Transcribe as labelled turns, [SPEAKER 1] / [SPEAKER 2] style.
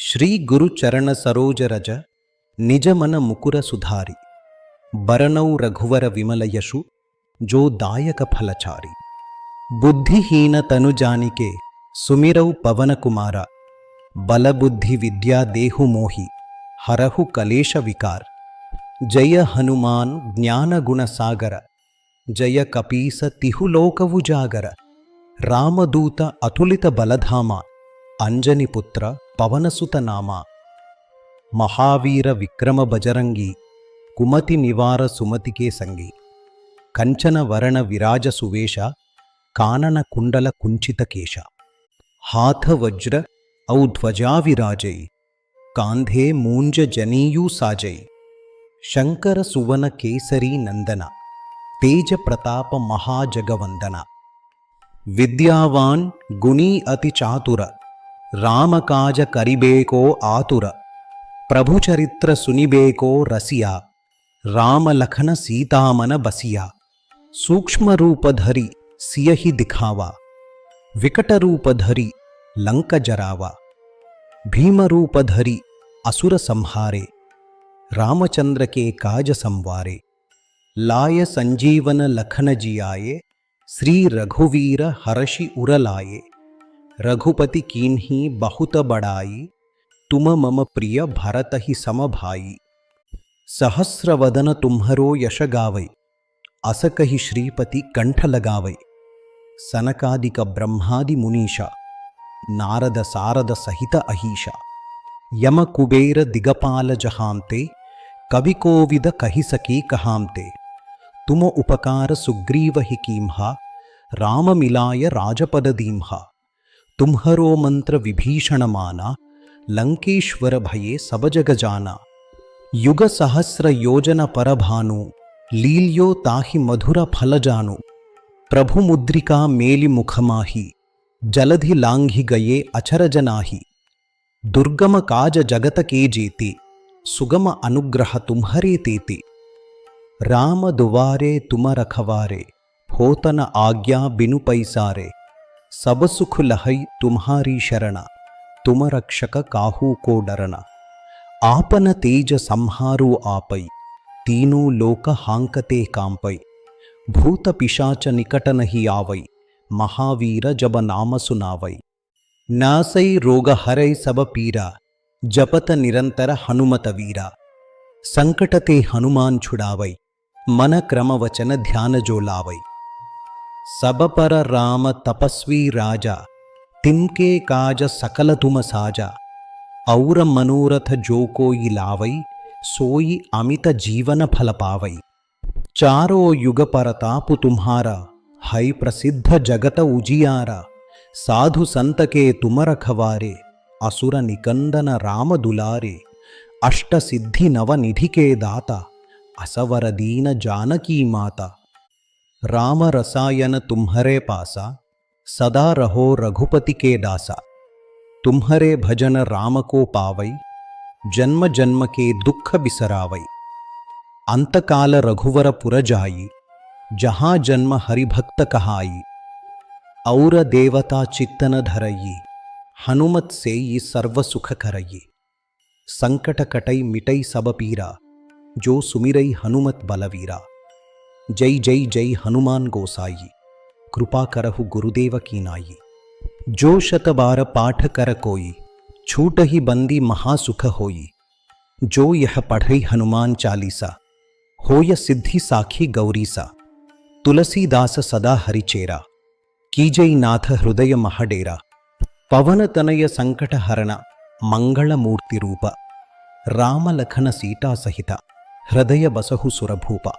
[SPEAKER 1] ಶ್ರೀ ಗುರು ಚರಣ ಸರೋಜ ರಜ ನಿಜ ಮನ ಮುಕುರ ಸುಧಾರಿ ಬರನೌ ರಘುವರ ವಿಮಲ ಯಶು ಜೋ ದಾಯಕ ಫಲಚಾರಿ ಬುದ್ಧಿಹೀನ ತನು ಜಾನಿಕೆ ಸುಮಿರೌ ಪವನ ಕುಮಾರ ಬಲಬುದ್ಧಿ ವಿದ್ಯಾ ದೇಹು ಮೋಹಿ ಹರಹು ಕಲೇಶ ವಿಕಾರ ಜಯ ಹನುಮಾನ್ ಜ್ಞಾನ ಗುಣ ಸಾಗರ ಜಯ ಕಪೀಸ ತಿಹು ಲೋಕವು ಜಾಗರ ರಾಮದೂತ ಅತುಲಿತ ಬಲಧಾಮ ಅಂಜನಿ ಪುತ್ರ ಪವನಸುತ ನಾಮ ಮಹಾವೀರ ವಿಕ್ರಮ ಬಜರಂಗಿ ಕುಮತಿ ನಿವಾರ ಸುಮತಿಕೆ ಸಂಗಿ ಕಂಚನ ವರ್ಣ ವಿರಾಜ ಸುವೇಶ ಕಾನನ ಕುಂಡಲ ಕುಂಚಿತ ಕೇಶ ಹಾಥ ವಜ್ರ ಔ ಧ್ವಜಾ ವಿರಾಜೈ ಕಾಂಧೆ ಮೂಂಜ ಜನಿಯೂ ಸಾಜೈ ಶಂಕರ ಸುವನ ಕೇಸರಿ ನಂದನ ತೇಜ ಪ್ರತಾಪ ಮಹಾಜಗವಂದನ ವಿದ್ಯಾವಾನ್ ಗುಣೀ ಅತಿ ಚಾತುರ ರಾಮಕಾಜ ಕರಿಬೇಕೋ ಆತುರ ಪ್ರಭು ಚರಿತ್ರ ಸುನಿಬೇಕೋ ರಸಿಯ ರಾಮಲಖನ ಸೀತಾಮನ ಬಸಿಯ ಸೂಕ್ಷ್ಮ ರೂಪ ಧರಿ ಸಿಯಹಿ ದಿಖಾವ ವಿಕಟ ರೂಪ ಧರಿ ಲಂಕ ಜರಾವ ಭೀಮ ರೂಪ ಧರಿ असुर संहारे रामचंद्र के काज संवारे लाय संजीवन लखन जियाये श्री रघुवीर हर्षि उरलाये रघुपति कीन्ही बहुत बड़ाई तुम मम प्रिय भरत ही समभाई सहस्रवदन तुम्हरो यश गावै अस कहि श्रीपति कंठ लगावै सनकादिक ब्रह्मादि मुनीषा नारद सारद सहित अहीशा यम कुबेर दिगपाल जहांते कवि कोविद कहि सकी कहांते तुम उपकार सुग्रीव ही कीम्हा राम मिलाय राजपद दीम्हा तुम्हरो मंत्र विभीषण माना लंकेश्वर भये सब जग जाना युग सहस्र योजन परभानु लील्यो ताहि मधुर फल जानु प्रभु मुद्रिका मेलि मुखमाहि जलधि लांघि गये अचरज नाही दुर्गम काज जगत के जेते सुगम अनुग्रह तुम्हरे तेते राम दुवारे तुम रखवारे होतन आज्ञा बिनु पैसारे सब सुख लहै तुम्हारी शरण तुम रक्षक काहू को डरना आपन तेज संहारो आपै तीनों लोक हांकते कांपै भूत पिशाच निकट नहीं आवै महावीर जब नाम सुनावै नासै रोग हरै सब पीरा जपत निरंतर हनुमत वीरा संकट ते हनुमान छुड़ावै मन क्रम वचन ध्यान जो लावै सब पर राम तपस्वी राजा तिनके काज सकल तुम साजा और मनोरथ जो कोई लावै सोई अमित जीवन फल पावै चारो युग परतापु तुम्हारा है प्रसिद्ध जगत उजियारा साधु संत के तुम रखवारे असुर निकंदन राम दुलारे अष्ट सिद्धि नव निधि के दाता असवर दीन जानकी माता राम रसायन तुम्हरे पासा सदा रहो रघुपति के दासा तुम्हरे भजन राम को पावै जन्म जन्म के दुख बिसरावै अंतकाल रघुवर पुर जाई जहाँ जन्म हरिभक्त कहाई और देवता चित्तन धरई हनुमत से ये सर्व सुख करई संकट कटई मिटई सब पीरा जो सुमिरई हनुमत बलवीरा जय जय जय हनुमान गोसाई कृपा करहु गुरुदेव की नाई जो शत बार पाठ कर कोई छूट ही बंदी महासुख होई जो यह पढ़ई हनुमान चालीसा होय सिद्धि साखी गौरीसा तुलसीदास सदा हरिचेरा कीजय नाथ हृदय महडेरा पवन तनय संकट हरण मंगल मूर्ति रूप राम लखन सीता सहित हृदय बसहु सुरभूप